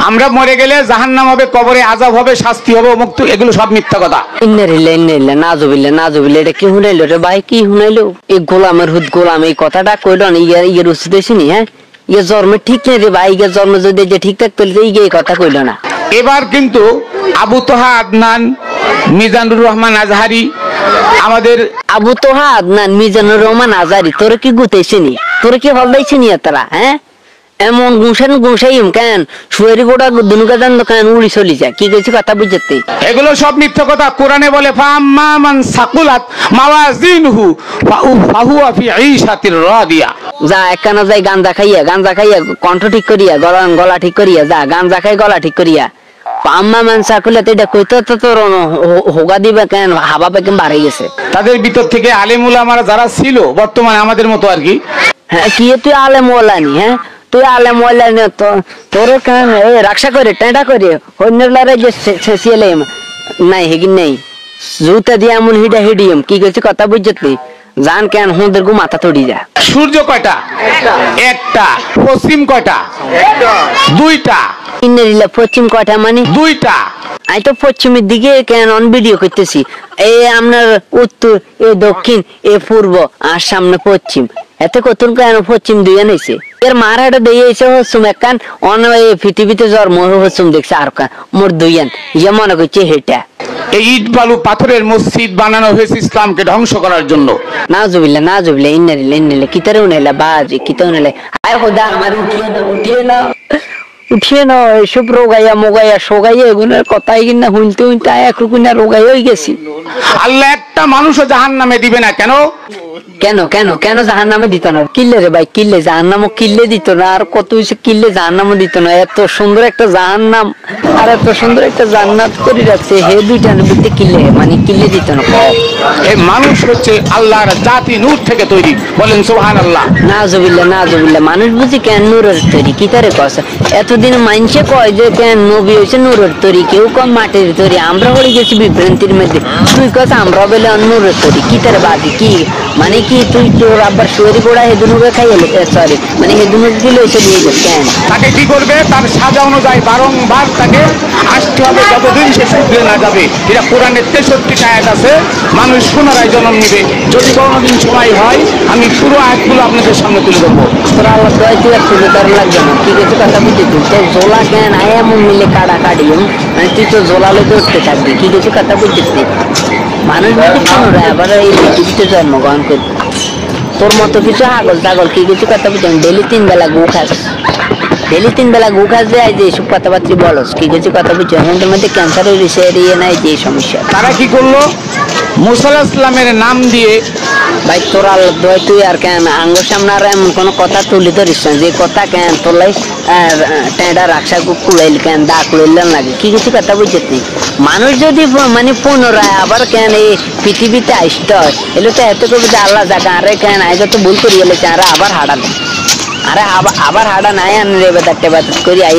আমরা মরে গেলে জাহান্নাম হবে, কবরে আযাব হবে, শাস্তি হবে, মুক্ত, এগুলো সব মিথ্যা কথা। ইন্নালিল্লাহ নাজুবিল্লাহ এটা কি শুনাইলো রে ভাই, কি শুনাইলো? এই গোলামের হুদ গোলাম এই কথাটা কইল না, ইয়ের উচিত হইছিনি? হ্যাঁ, ইয়ে জন্মে ঠিক নেই রে ভাই, ইয়ে জন্ম যদি যে ঠিক থাকতো এই কথা কইল না। এবার কিন্তু আবু তোহা আদনান, মিজানুর রহমান আজহারি, আমাদের আবু তোহা আদনান, মিজানুর রহমান আজহারি, তোরে কি গুতাইছিনি? তোরে কি হলদাইছিনি তারা? হ্যাঁ, এমন গুসাইম কেন? সুয়েরি গোড়া দুনুকা দান কেন উড়ি চলি যায়? কি কইছি কথা বুঝতে? এগুলো সব মিথ্যা কথা। কোরআনে বলে ফাম্মা মান সাকুলাত মাওয়াজিনহু ফাহুয়া ফি ঈশাতির রাদিয়া। যা একখানা যাই গাঞ্জা খাইয়া কণ্ঠ ঠিক করিয়া, গলা ঠিক করিয়া, যা গাঞ্জা খাই গলা ঠিক করিয়া। ফাম্মা মান সাকুলাত এটা কইতো তো তোর হোগা দিবে কেন? হাবা পেকে বাড়ে গেছে। তাদের ভিতর থেকে আলেম উলামারা যারা ছিল বর্তমানে আমাদের মতো আর কি। হ্যাঁ, কি তুই আলেম ওলানি? হ্যাঁ, তুই আলেম ওলানি তোর কেন রাখা করে টেঁটা করে হইনারে যে ছেলে নাই হেগিন নেই জুতা দিয়ে এমন হিডিয়াম কি কইছি কথা বুঝতে? জান কেন হুঁদের গু মাথা তড়ি যা। সূর্য কয়টা? একটা। পশ্চিম কয়টা? দুইটা। ইন্নালিল্লাহ পশ্চিম কয়টা মানে? দুইটা। আমি তো পশ্চিমের দিকে কেন অন ভিডিও করতেছি। এই আপনার উত্তর, এ দক্ষিণ, এ পূর্ব, আর সামনে পশ্চিম। এতে কত কেন পশ্চিম দুইয়া নিছে? এর মার হাটা দিয়ে এসে হচ্ছুম একখান অন পৃথিবীতে জন্ম হচ্ছুম দেখছে আর মোর দুইয়ান ইয়ে মনে করছে হেটা। এই ইট বালু পাথরের মসজিদ বানানো হয়েছে ইসলামকে ধ্বংস করার জন্য। নাজুবিল্লাহ ইন্নালিল্লাহ কিতারে উনাইলা বাজি কিতা উনাইলা। আয় খোদা আমার উঠিয়ে না এসব রোগাইয়া মোগাইয়া সোগাইয়া এগুলোর কথাই কিনা শুনতে একরকম রোগাই হয়ে গেছি। আল্লাহ একটা মানুষও জাহান্নামে দিবে না। কেন কেন কেন কেন জাহান্নামে দিত না? কিল্লে রে ভাই, কিল্লে জাহান্নামও কিল্লে দিত না, আর কত হয়েছে কিল্লে জাহান্নামও দিত না। এত সুন্দর একটা জাহান্নাম আর এত সুন্দর একটা জান্নাত করে রাখছে, হে দুইটার ভিতরে কিল্লে মানে কিল্লে দিত না। এই মানুষ হচ্ছে আল্লাহর জাতি, নূর থেকে তৈরি। বলেন সুবহানাল্লাহ। নাজুবিল্লাহ মানুষ বুঝি কেন নূরের তৈরি? কি তারে কস? এতদিন মানুষে কয় যে কেন নবী হয়েছে নূরের তৈরি, কেউ কম মাটির তৈরি। আমরা হয়ে গেছি বিভ্রান্তির মধ্যে। তুই কস আমরা বলে নূরের তৈরি, কি তারে বাদি কি মানে কি? তুই তোর আবার শুয়ারি গোড়া হেদুনুকে খাইলে সরি মানে হেদুনুকে দিল এসে দিয়ে গেছে কেন? তাকে কি করবে? তার সাজা অনুযায়ী বারংবার তাকে আসতে হবে যতদিন সে শুধরে না যাবে। এটা কোরআনের 63টা আয়াত আছে। মানুষ পুনরায় জন্ম নিবে। যদি কোনোদিন সময় হয় আমি পুরো আয়াতগুলো আপনাদের সামনে তুলে ধরবো। তোরা আল্লাহ দোয়াই তুই আর তুলে তার লাগবে না। কি কিছু কথা বুঝি তুই তো জোলা কেন আয় এমন মিলে কাড়ি মানে তুই তো জোলালে করতে থাকবি। কি কিছু কথা বুঝছিস? মানুষ যদি পুনরায় আবার এই পৃথিবীতে জন্মগ্রহণ করবে, তোর মতো কিছু ছাগল কি কিছু কথা বুঝি? ডেলি 3 বেলা গু খাস, যে এইসব কথাবার্তা বলস, কি কিছু কথা বুঝছো? আমাদের মধ্যে ক্যান্সার এরিয়ে নাই যে সমস্যা। তারা কি করলো? মুসা আলাইহিস সালামের নাম দিয়ে ভাই তোর আল্লাহ দোয়াই তুই আর কেন আঙ্গুর সামনে আর এমন কোনো কথা তুলি ধরিস না যে কথা কেন তোলাই টেঁডা রাখসা কুড়াইল কেন দা কুড়াইলেন লাগে। কি কিছু কথা বুঝতে? মানুষ যদি মানে পুনরায় আবার কেন এই পৃথিবীতে আসতে হয়, এলে তো এত করবে যে আল্লাহ জায়গা আরে কেন আজ তো ভুল করি এলেছে আরে আবার হাডা দেয়, আরে আবার হাডা নাই আন রে বেদার করি আই